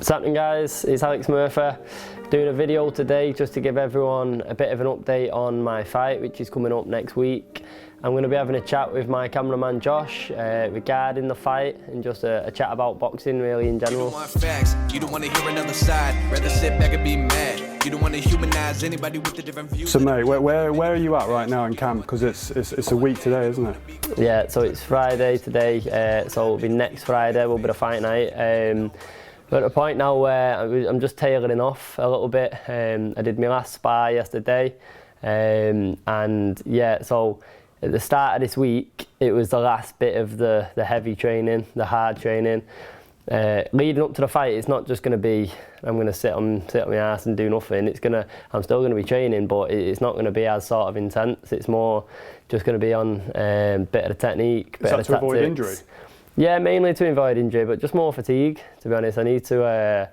What's happening, guys? It's Alex Murphy doing a video today just to give everyone a bit of an update on my fight, which is coming up next week. I'm going to be having a chat with my cameraman Josh regarding the fight and just a chat about boxing really in general. You don't want facts, you don't want to hear another side, rather sit back and be mad. You don't want to humanize anybody with the different views. So mate, where are you at right now in camp? Because it's a week today, isn't it? Yeah, so it's Friday today, so it'll be next Friday will be the fight night. We're at a point now where I'm just tailing off a little bit. I did my last spar yesterday, and yeah, so at the start of this week, it was the last bit of the heavy training, the hard training. Leading up to the fight, it's not just going to be I'm going to sit on my ass and do nothing. I'm still going to be training, but it's not going to be as sort of intense. It's more just going to be on a bit of the technique, bit of the tactics. To avoid injury? Yeah, mainly to avoid injury, but just more fatigue. To be honest, I need to.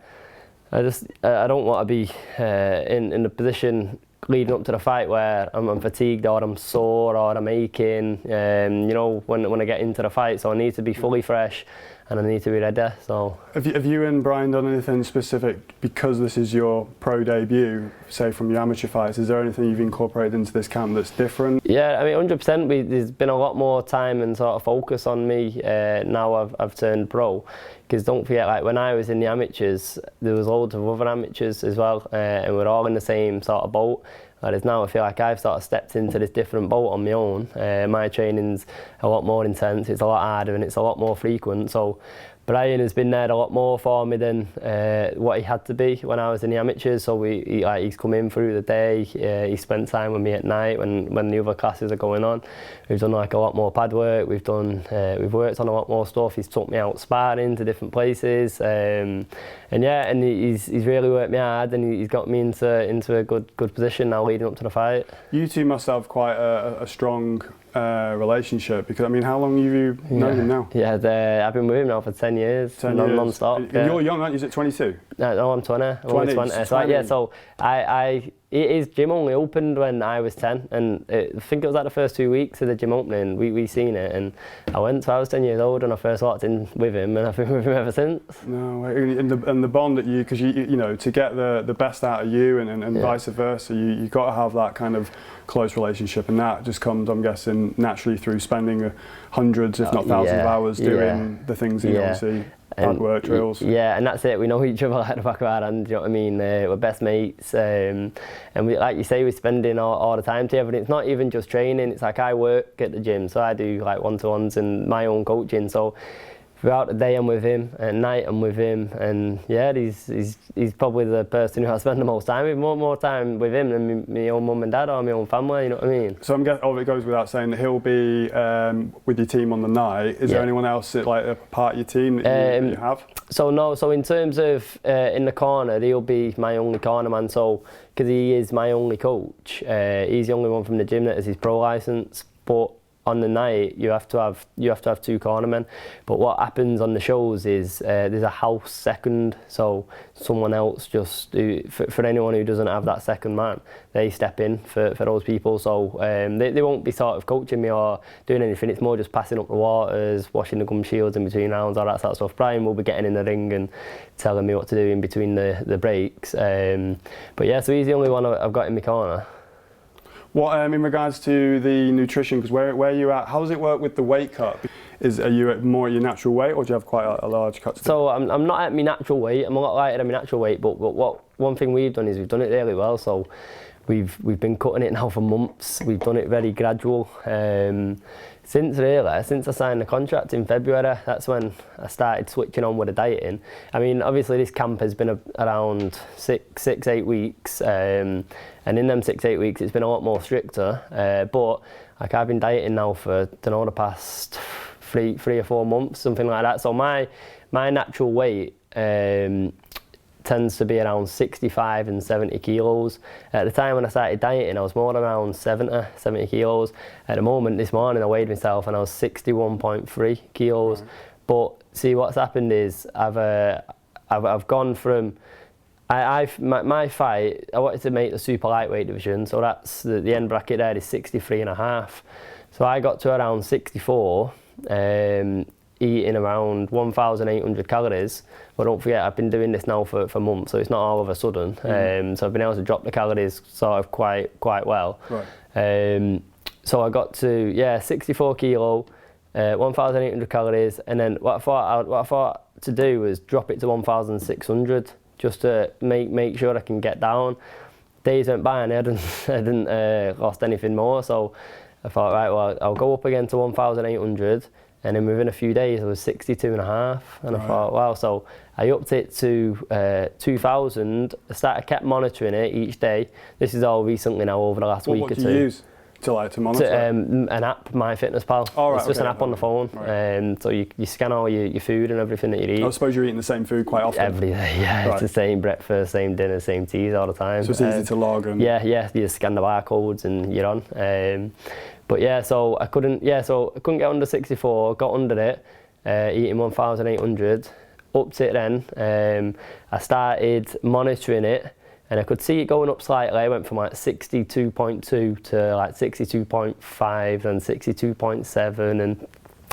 I don't want to be in the position leading up to the fight where I'm fatigued or I'm sore or I'm aching. You know, when I get into the fight, so I need to be fully fresh and I need to be ready. So have you and Brian done anything specific because this is your pro debut, say from your amateur fights? Is there anything you've incorporated into this camp that's different? Yeah, I mean 100%. There's been a lot more time and sort of focus on me now I've turned pro. Because don't forget, like when I was in the amateurs, there was loads of other amateurs as well, and we're all in the same sort of boat. Whereas now I feel like I've sort of stepped into this different boat on my own. My training's a lot more intense, it's a lot harder and it's a lot more frequent. So Brian has been there a lot more for me than what he had to be when I was in the amateurs. So he's come in through the day, he spent time with me at night when the other classes are going on. We've done like a lot more pad work, we've worked on a lot more stuff. He's took me out sparring to different places. And yeah, and he's really worked me hard and he's got me into a good position now leading up to the fight. You two must have quite a strong relationship, because I mean, how long have you known him now? Yeah, I've been with him now for 10 years, 10 years. non-stop. You're young, aren't you? Is it 22? No, I'm 20. I'm only 20. So yeah, so his gym only opened when I was 10, and I think it was like the first 2 weeks of the gym opening, we seen it, and I went, so I was 10 years old when I first walked in with him, and I've been with him ever since. No way. And the bond that because you know, to get the best out of you and yeah, vice versa, you got to have that kind of close relationship, and that just comes, I'm guessing, naturally through spending hundreds, if not thousands of hours doing the things that you obviously hard work, drills. Yeah, and that's it. We know each other like the back of our hand. You know what I mean? We're best mates, and we, like you say, we're spending all the time together. And it's not even just training. It's like I work at the gym, so I do like one-to-ones and my own coaching. So throughout the day I'm with him, at night I'm with him, and yeah, he's probably the person who I spend the most time with, more time with him than my own mum and dad or my own family, you know what I mean? So I'm guessing, it goes without saying that he'll be with your team on the night. Is there anyone else like a part of your team that you have? So no, so in terms of in the corner, he'll be my only corner man, so because he is my only coach, he's the only one from the gym that has his pro licence, but on the night you have to have two cornermen. But what happens on the shows is there's a house second, so someone else just for anyone who doesn't have that second man, they step in for those people. So they won't be sort of coaching me or doing anything. It's more just passing up the waters, washing the gum shields in between rounds, all that sort of stuff. Brian will be getting in the ring and telling me what to do in between the breaks. But yeah, so he's the only one I've got in my corner. What in regards to the nutrition, because where are you at? How does it work with the weight cut? Are you more at your natural weight, or do you have quite a large cut? So I'm not at my natural weight. I'm a lot lighter than my natural weight. But one thing we've done is we've done it really well. So we've been cutting it now for months. We've done it very gradual. Since I signed the contract in February, that's when I started switching on with the dieting. I mean, obviously this camp has been around 6-8 weeks, and in them 6-8 weeks it's been a lot more stricter. But like I've been dieting now for the past three or 4 months, something like that. So my natural weight tends to be around 65 and 70 kilos. At the time when I started dieting, I was more around 70 kilos. At the moment, this morning, I weighed myself and I was 61.3 kilos. Right. But see, what's happened is I've gone from my fight. I wanted to make the super lightweight division, so that's the end bracket there is 63.5. So I got to around 64. eating around 1,800 calories. But don't forget, I've been doing this now for months, so it's not all of a sudden. So I've been able to drop the calories sort of quite well. Right. So I got to 64 kilo, 1,800 calories, and then what I thought to do was drop it to 1,600 just to make sure I can get down. Days went by and I hadn't lost anything more, so I thought, right, well, I'll go up again to 1,800, and then within a few days I was 62.5, and I thought, wow. So I upped it to 2,000. I kept monitoring it each day. This is all recently now, over the last week or two. What do you use to monitor? An app, MyFitnessPal. Oh, right, it's just an app on the phone. Right. So you scan all your food and everything that you eat. I suppose you're eating the same food quite often. Every day, yeah. Right. It's the same breakfast, same dinner, same teas all the time. So it's easy to log. And yeah. You just scan the barcodes and you're on. But yeah, so I couldn't get under 64. Got under it, eating 1,800. Upped it then. I started monitoring it, and I could see it going up slightly. I went from like 62.2 to like 62.5 and 62.7,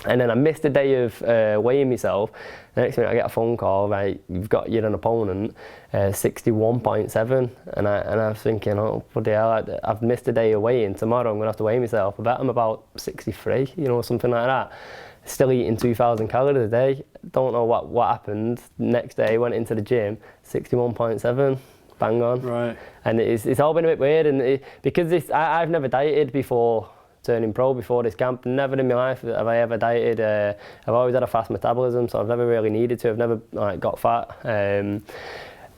and then I missed a day of weighing myself. The next minute I get a phone call, right, you're an opponent, 61.7, and I was thinking, oh bloody hell, I've missed a day of weighing. Tomorrow I'm gonna have to weigh myself. I bet I'm about 63, something like that. Still eating 2,000 calories a day. Don't know what happened. Next day went into the gym, 61.7. Bang on. Right. And it's all been a bit weird, and because I've never dieted before turning pro, before this camp. Never in my life have I ever dieted. I've always had a fast metabolism, so I've never really needed to. I've never got fat. And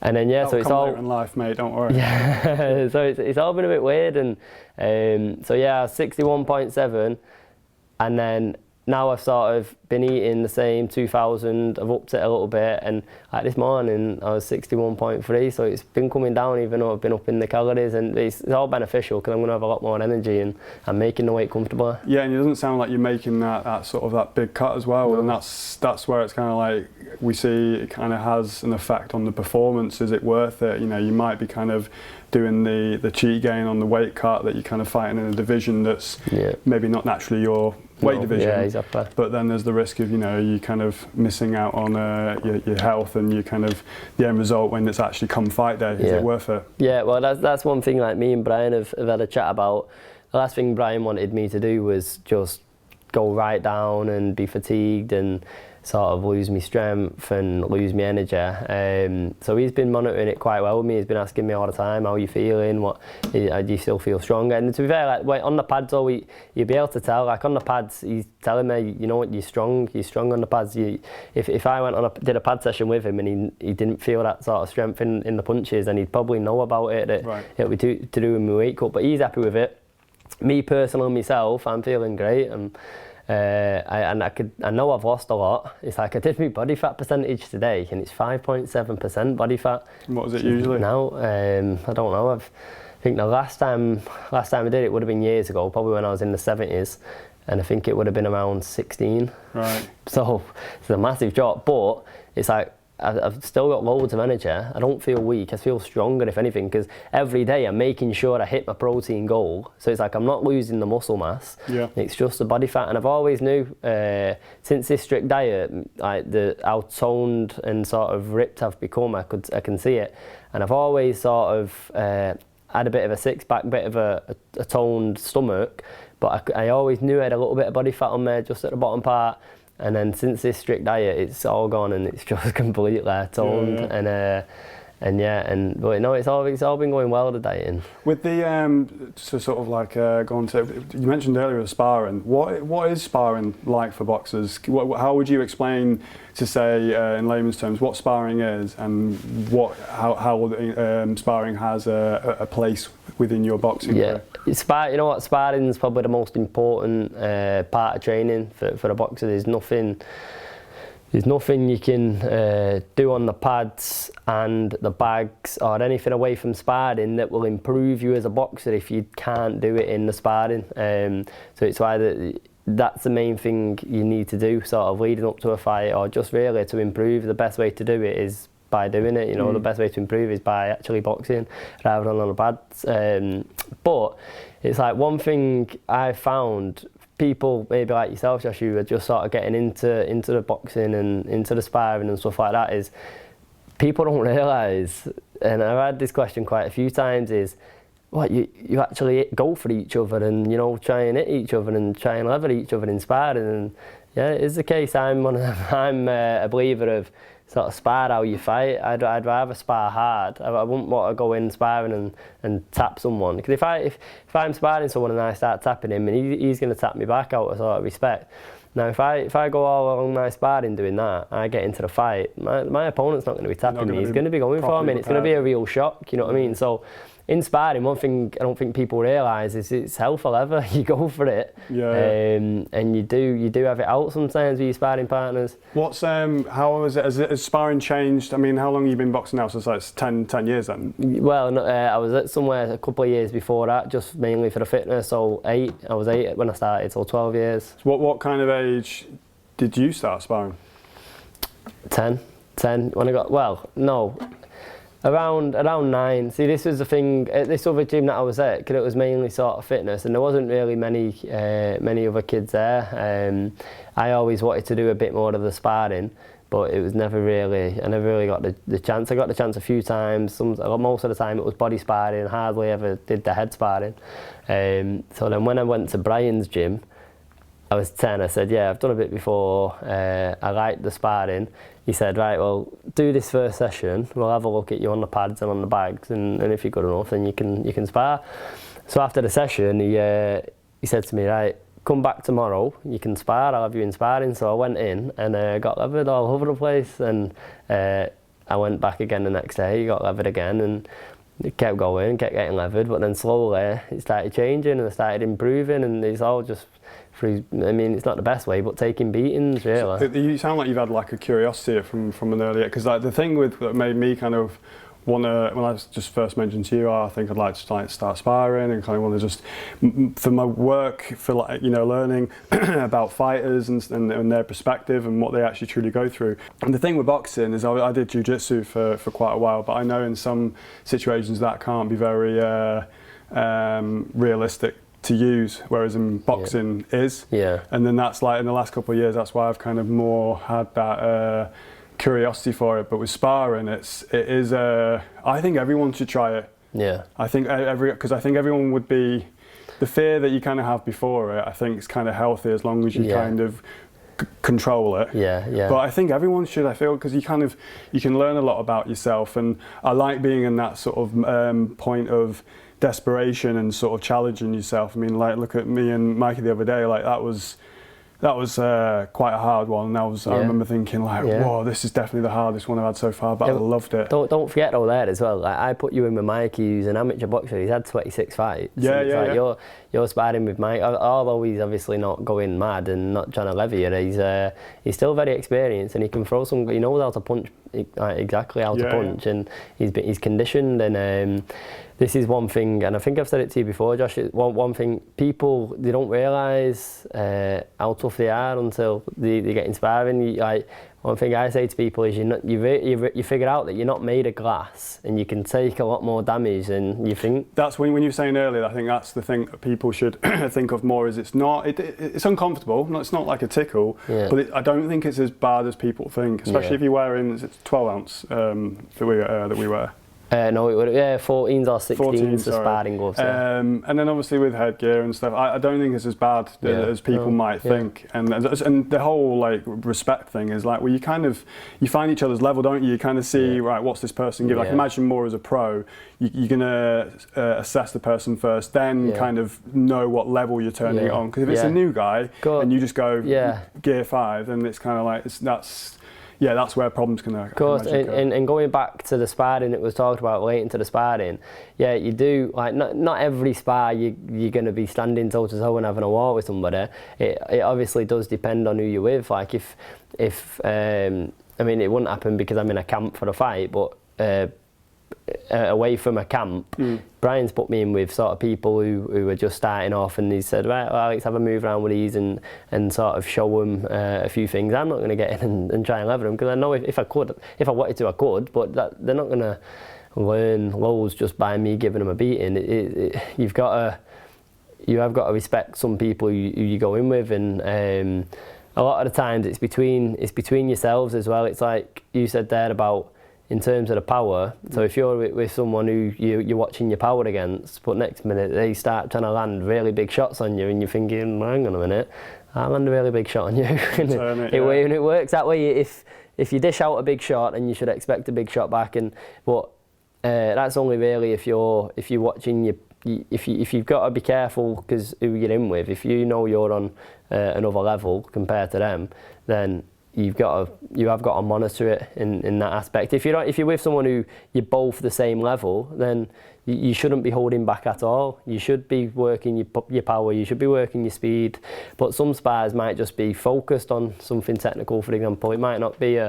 then so it's all in life, mate. Don't worry. Yeah. So it's all been a bit weird, and 61.7, and then now I've sort of been eating the same 2,000. I've upped it a little bit, and like this morning I was 61.3. So it's been coming down, even though I've been upping the calories, and it's all beneficial because I'm going to have a lot more energy, and I'm making the weight comfortabler. Yeah, and it doesn't sound like you're making that sort of that big cut as well, and that's where it's kind of like we see it kind of has an effect on the performance. Is it worth it? You might be kind of doing the cheat gain on the weight cut that you're kind of fighting in a division that's maybe not naturally your weight division. Yeah, exactly. But then there's the risk of you kind of missing out on your health and you kind of the end result when it's actually come fight day. Is it worth it? Yeah, well that's one thing like me and Brian have had a chat about. The last thing Brian wanted me to do was just go right down and be fatigued and sort of lose my strength and lose my energy. So he's been monitoring it quite well with me. He's been asking me all the time, how are you feeling? Do you still feel stronger? And to be fair, like on the pads, you'll be able to tell. Like on the pads, he's telling me, you know what, you're strong on the pads. If I went did a pad session with him and he didn't feel that sort of strength in the punches, then he'd probably know about it. That it'll be to do with my weight cut. But he's happy with it. Me personally, myself, I'm feeling great. I know I've lost a lot. It's like I did my body fat percentage today, and it's 5.7% body fat. And what was it usually? Now, I don't know. I think the last time I did it would have been years ago, probably when I was in the 70s, and I think it would have been around 16. Right. So it's a massive drop, but it's like I've still got loads of energy. I don't feel weak. I feel stronger, if anything, because every day I'm making sure I hit my protein goal. So it's like I'm not losing the muscle mass. Yeah. It's just the body fat. And I've always knew since this strict diet, like how toned and sort of ripped I've become. I can see it. And I've always sort of had a bit of a six-pack, bit of a toned stomach. But I always knew I had a little bit of body fat on there, just at the bottom part. And then since this strict diet, it's all gone and it's just completely toned. But no, it's all been going well, the dieting. With the so sort of like going to, you mentioned earlier sparring. What is sparring like for boxers? How would you explain to say in layman's terms what sparring is and how sparring has a place within your boxing career? You know what, sparring is probably the most important part of training for a boxer. There's nothing you can do on the pads and the bags or anything away from sparring that will improve you as a boxer if you can't do it in the sparring. So it's why that's the main thing you need to do, sort of leading up to a fight, or just really to improve. The best way to do it is by doing it. The best way to improve is by actually boxing rather than on the pads. But it's like one thing I found people maybe like yourself, Josh, who are just sort of getting into the boxing and into the sparring and stuff like that, is people don't realise, and I've had this question quite a few times, is what you actually go for each other and, you know, try and hit each other and try and level each other in sparring. And yeah, it is the case. I'm a believer of sort of spar how you fight. I'd rather spar hard. I wouldn't want to go in sparring and tap someone, because if I'm sparring someone and I start tapping him, and he's going to tap me back out of sort of respect. Now if I go all along my sparring doing that, I get into the fight, my opponent's not going to be tapping me, he's going to be going for me, and it's going to be a real shock, you know what I mean? So in sparring, one thing I don't think people realise is it's hell for leather. You go for it, and you do have it out sometimes with your sparring partners. What's how has sparring changed? I mean, how long have you been boxing now? So it's like 10 years then? Well, I was at somewhere a couple of years before that, just mainly for the fitness. So I was 8 when I started, so 12 years. So what kind of age did you start sparring? 10 when I got, well, no. Around 9. See, this was the thing at this other gym that I was at, because it was mainly sort of fitness, and there wasn't really many other kids there. I always wanted to do a bit more of the sparring, but it was I never really got the chance. I got the chance a few times. Most of the time it was body sparring. Hardly ever did the head sparring. So then when I went to Brian's gym, I was 10. I said, yeah, I've done a bit before. I liked the sparring. He said, right, well, do this first session. We'll have a look at you on the pads and on the bags, and if you're good enough, then you can spar. So after the session, he said to me, right, come back tomorrow. You can spar. I'll have you in sparring. So I went in and got levered all over the place, and I went back again the next day. Got levered again, and it kept going, kept getting levered. But then slowly it started changing, and I started improving, and it's all just through, I mean, it's not the best way, but taking beatings, really. So you sound like you've had like a curiosity from an earlier, because like the thing that made me kind of want to, when I just first mentioned to you, I think I'd like to start sparring, and kind of want to just, for my work, for like, you know, learning about fighters and their perspective and what they actually truly go through. And the thing with boxing is I did jiu-jitsu for quite a while, but I know in some situations that can't be very realistic to use, whereas in boxing is. Yeah. And then that's like in the last couple of years, that's why I've kind of more had that curiosity for it. But with sparring, it is I think everyone should try it. Yeah. I think because I think everyone would be, the fear that you kind of have before it, I think it's kind of healthy as long as you kind of control it. But I think everyone should, I feel, because you can learn a lot about yourself, and I like being in that sort of point of desperation and sort of challenging yourself. I mean, like, look at me and Mikey the other day, like that was quite a hard one, and I remember thinking like, whoa, this is definitely the hardest one I've had so far, but I loved it. Don't forget all that as well. Like, I put you in with Mikey, who's an amateur boxer. He's had 26 fights. You're sparring with Mike, although he's obviously not going mad and not trying to lever you. He's still very experienced, and he can throw some. He knows how to punch, exactly how to punch, and he's conditioned. And this is one thing, and I think I've said it to you before, Josh. One thing, people, they don't realise how tough they are until they get in sparring. Like, one thing I say to people is you figure out that you're not made of glass, and you can take a lot more damage than you think. That's when you were saying earlier, I think that's the thing that people should think of more, is it's uncomfortable. It's not like a tickle, but I don't think it's as bad as people think, especially if you're wearing, it's 12 ounce that we wear. No, it would 14s or 16s for sparring gloves. And then obviously with headgear and stuff, I don't think it's as bad as people might think. And the whole like respect thing is like, well, you find each other's level, don't you? You kind of see, right, what's this person give? Like, imagine more as a pro, you're gonna assess the person first, then kind of know what level you're turning it on. Because if it's a new guy and you just go gear 5, then it's kind of like that's where problems can occur. Of course, and going back to the sparring that was talked about, relating to the sparring, you do, like, not every spar you're going to be standing toe to toe and having a war with somebody. It obviously does depend on who you're with. Like, if I mean, it wouldn't happen because I'm in a camp for a fight, but away from a camp, Brian's put me in with sort of people who were just starting off, and he said, right, well, let's have a move around with these and sort of show them a few things. I'm not going to get in and try and lever them, because I know if I wanted to, I could, but they're not going to learn loads just by me giving them a beating. You've got you have got to respect some people who you go in with, and a lot of the times it's between yourselves as well. It's like you said there about in terms of the power. So if you're with someone who you're watching your power against, but next minute they start trying to land really big shots on you, and you're thinking, hang on a minute, I'll land a really big shot on you. And it works that way. If you dish out a big shot, and you should expect a big shot back, but that's only really if you're watching your. If you've got to be careful because who you're in with. If you know you're on another level compared to them, then you have got to monitor it in that aspect. If you're with someone who you're both the same level, then you shouldn't be holding back at all. You should be working your power. You should be working your speed. But some spars might just be focused on something technical. For example, it might not be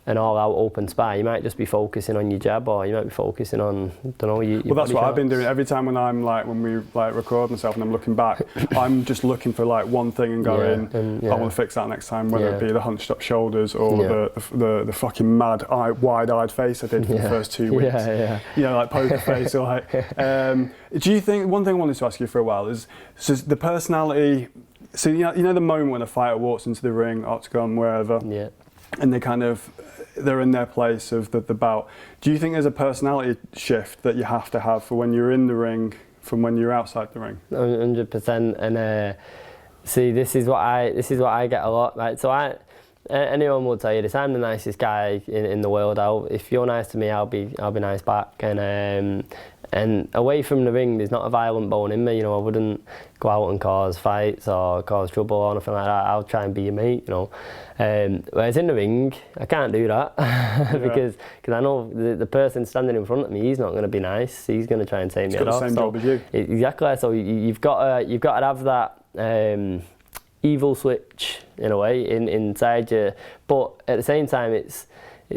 an all-out open spar. You might just be focusing on your jab, or you might be focusing on, your well, that's what shots. I've been doing. Every time when we record myself and I'm looking back, I'm just looking for one thing and going, I want to fix that next time, whether it be the hunched up shoulders or the fucking mad wide-eyed face I did for the first 2 weeks. Like poker face. Or do you think, one thing I wanted to ask you for a while is the personality, so you know the moment when a fighter walks into the ring, octagon, wherever, and they're in their place of the bout. Do you think there's a personality shift that you have to have for when you're in the ring from when you're outside the ring? 100%. And see, this is what I get a lot. Right? So anyone will tell you this. I'm the nicest guy in the world. If you're nice to me, I'll be nice back. And away from the ring, there's not a violent bone in me. I wouldn't go out and cause fights or cause trouble or anything like that. I'll try and be your mate. Whereas in the ring, I can't do that because I know the person standing in front of me, he's not going to be nice. He's going to try and take me off. He's got the same job as you. Exactly. So you've got to have that evil switch in a way inside you, but at the same time, it's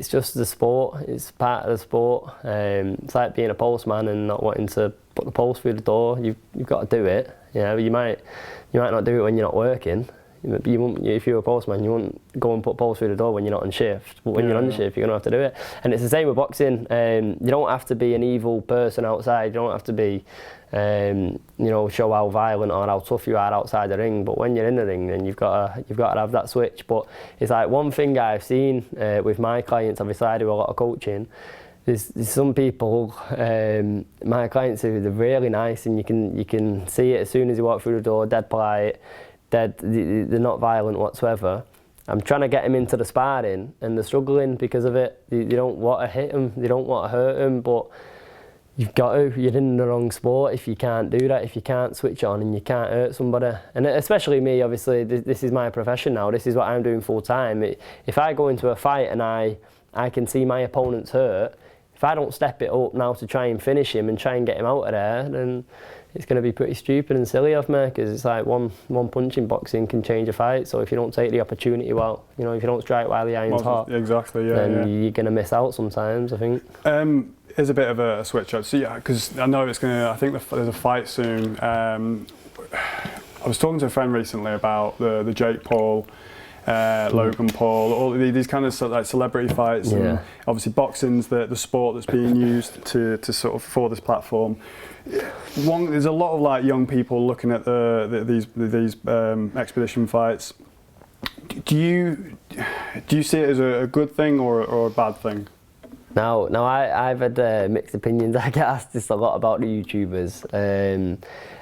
just the sport. It's part of the sport. It's like being a postman and not wanting to put the post through the door. You've got to do it. You might not do it when you're not working. If you're a postman, you won't go and put post through the door when you're not on shift. But when you're on shift, you're gonna have to do it. And it's the same with boxing. You don't have to be an evil person outside. You don't have to be, show how violent or how tough you are outside the ring. But when you're in the ring, then you've got to have that switch. But it's like one thing I've seen with my clients. Obviously, I do a lot of coaching. There's some people, my clients, who they're really nice, and you can see it as soon as you walk through the door. Dead polite. They're not violent whatsoever. I'm trying to get them into the sparring, and they're struggling because of it. They don't want to hit them, they don't want to hurt them, but you've got to. You're in the wrong sport if you can't do that, if you can't switch on and you can't hurt somebody. And especially me, obviously, this is my profession now. This is what I'm doing full time. If I go into a fight and I can see my opponent's hurt, if I don't step it up now to try and finish him and try and get him out of there, then it's going to be pretty stupid and silly of me, because it's like one punch in boxing can change a fight. So if you don't take the opportunity well, if you don't strike while the iron's hot, then you're going to miss out sometimes, I think. Here's a bit of a switch up. So because I know I think there's a fight soon. I was talking to a friend recently about the Jake Paul, Logan Paul, all these kind of celebrity fights. And obviously boxing's the sport that's being used to sort of for this platform. There's a lot of young people looking at these expedition fights. Do you see it as a good thing or a bad thing? Now I've had mixed opinions. I get asked this a lot about the YouTubers.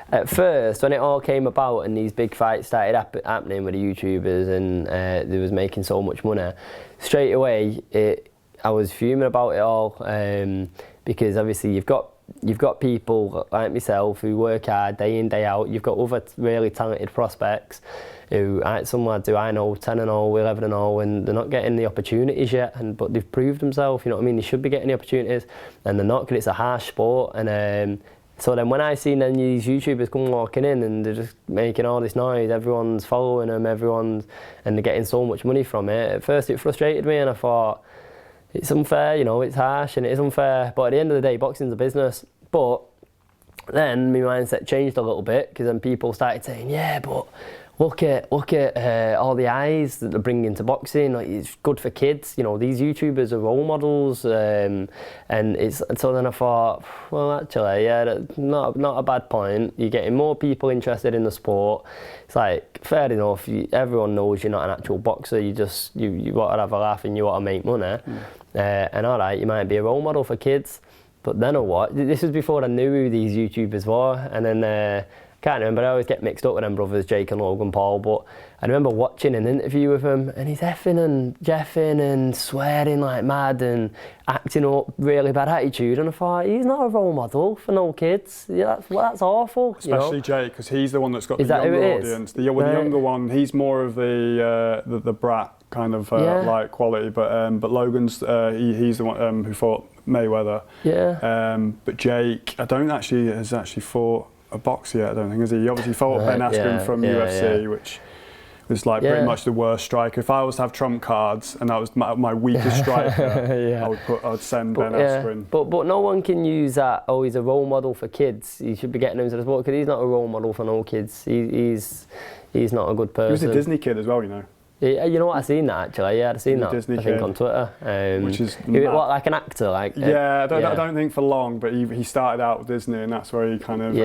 At first, when it all came about and these big fights started happening with the YouTubers and they was making so much money, straight away I was fuming about it all, because obviously you've got people like myself who work hard day in, day out. You've got other really talented prospects who, some lads who I know, 10-0, 11-0, and they're not getting the opportunities yet, but they've proved themselves, you know what I mean? They should be getting the opportunities, and they're not, because it's a harsh sport. And so then when I seen then these YouTubers come walking in and they're just making all this noise, everyone's following them, and they're getting so much money from it, at first it frustrated me, and I thought, it's unfair, it's harsh and it is unfair, but at the end of the day, boxing's a business. But then my mindset changed a little bit, because then people started saying, yeah, but look at all the eyes that they're bringing to boxing. Like, it's good for kids. You know, these YouTubers are role models, and it's so then I thought, well, actually, yeah, that's not a bad point. You're getting more people interested in the sport. It's like, fair enough. Everyone knows you're not an actual boxer. You want to have a laugh and you want to make money. And all right, you might be a role model for kids. But then what? This was before I knew who these YouTubers were, and then. Can't remember, I always get mixed up with them brothers, Jake and Logan Paul, but I remember watching an interview with him and he's effing and jeffing and swearing like mad and acting up really bad attitude, and I thought, he's not a role model for no kids. Yeah, that's awful. Especially Jake, because he's the one that's got the younger audience. The younger one, he's more of the brat kind of like quality, but Logan's he's the one who fought Mayweather. Yeah. But Jake, has actually fought a boxer yet, I don't think, has he? He obviously fought Ben Askren from UFC, which was like pretty much the worst striker. If I was to have trump cards and that was my weakest striker, I would send Ben Askren. But no one can use that, oh, he's a role model for kids. You should be getting him into the sport, because he's not a role model for no kids. He's not a good person. He was a Disney kid as well, you know. Yeah, you know what, I've seen that actually. Yeah, I've seen that. Disney I think kid, on Twitter. Which is what, like an actor, like. Yeah, I don't think for long, but he started out with Disney, and that's where he kind of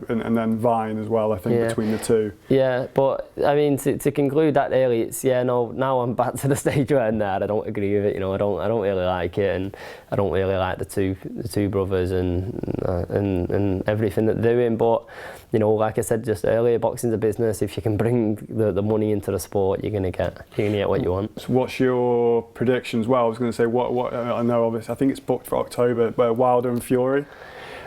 and then Vine as well. I think between the two. Yeah, but I mean, to conclude that really, it's now I'm back to the stage where I don't agree with it. You know, I don't really like it, and I don't really like the two brothers and everything that they're doing. But you know, like I said just earlier, boxing's a business. If you can bring the money into the sport, you're gonna get what you want. So what's your predictions? Well, I was going to say what I know obviously. I think it's booked for October. Wilder and Fury.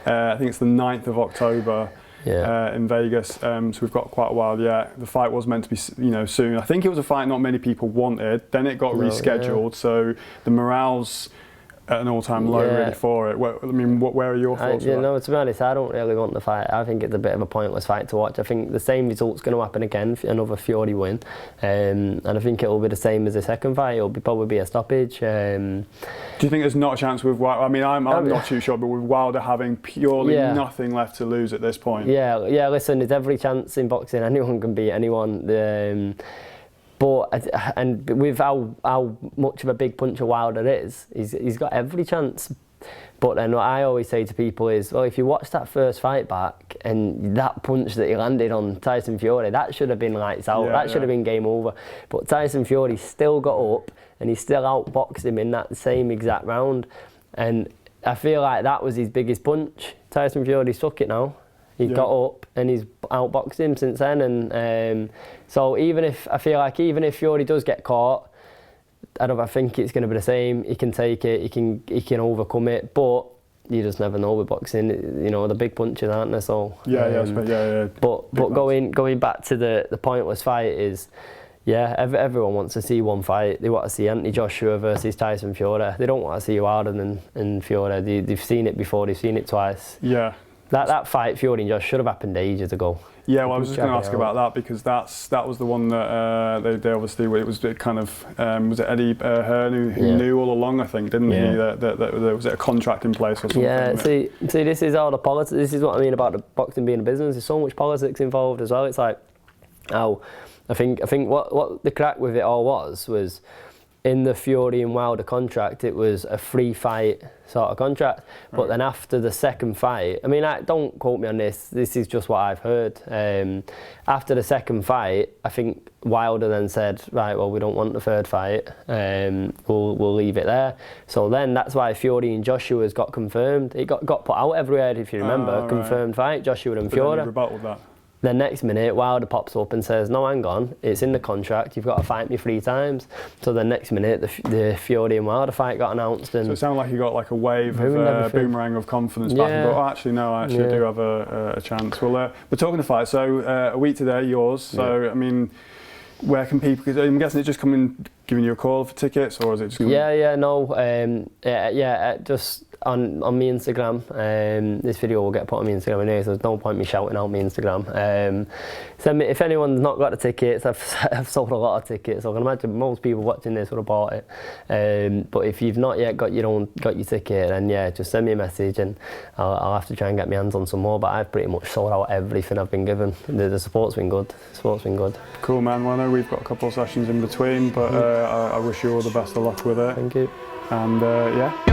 I think it's the 9th of October. In Vegas. So we've got quite a while yet. The fight was meant to be soon. I think it was a fight not many people wanted. Then it got rescheduled. So the morale's at an all-time low really for it. Where are your thoughts? To be honest, I don't really want the fight. I think it's a bit of a pointless fight to watch. I think the same result's going to happen again, another Fury win, and I think it'll be the same as the second fight. It'll probably be a stoppage. Do you think there's not a chance with Wilder? I mean, I'm not too sure, but with Wilder having purely nothing left to lose at this point. Yeah. Listen, there's every chance in boxing. Anyone can beat anyone. But with how much of a big puncher Wilder is, he's got every chance. But then what I always say to people is, well, if you watch that first fight back and that punch that he landed on Tyson Fury, that should have been lights out. That should have been game over. But Tyson Fury still got up and he still outboxed him in that same exact round. And I feel like that was his biggest punch. Tyson Fury took it now. He's got up and he's outboxed him since then, and so even if Fury does get caught, I think it's going to be the same. He can take it, he can overcome it, but you just never know with boxing. You know, the big punches, aren't there? So But going back to the pointless fight is, everyone wants to see one fight. They want to see Anthony Joshua versus Tyson Fury. They don't want to see Wilder and Fury. They've seen it before. They've seen it twice. Yeah. That fight, Fury and Josh, should have happened ages ago. Yeah, well, I was just going to ask about that, because that was the one that they obviously, it was kind of was it Eddie Hearn who knew all along, I think, didn't he? That there was a contract in place or something. Yeah, see, this is all the politics. This is what I mean about the boxing being a business. There's so much politics involved as well. It's like, I think what the crack with it all was in the Fury and Wilder contract, it was a free fight sort of contract. But then after the second fight, I mean, don't quote me on this. This is just what I've heard. After the second fight, I think Wilder then said, right, well, we don't want the third fight. We'll leave it there. So then that's why Fury and Joshua's got confirmed. It got put out everywhere, if you remember. Confirmed fight, Joshua and Fury. Then he rebutted that. The next minute, Wilder pops up and says, no, hang on, it's in the contract, you've got to fight me 3 times. So the next minute, the Fury and Wilder fight got announced. And so it sounded like you got like a wave of boomerang of confidence back and thought, actually, no, I actually do have a chance. Well, we're talking to fight, so a week today, yours. So, I mean, where can people, because I'm guessing it's just coming, giving you a call for tickets, or is it just coming? Just on my Instagram. This video will get put on my Instagram anyway, so there's no point me shouting out my Instagram. Send me, if anyone's not got the tickets, I've sold a lot of tickets, so I can imagine most people watching this would have bought it. But if you've not yet got your ticket, then yeah, just send me a message and I'll have to try and get my hands on some more. But I've pretty much sold out everything I've been given. The support's been good. Cool, man. Well, I know we've got a couple of sessions in between, but I wish you all the best of luck with it. Thank you. And yeah.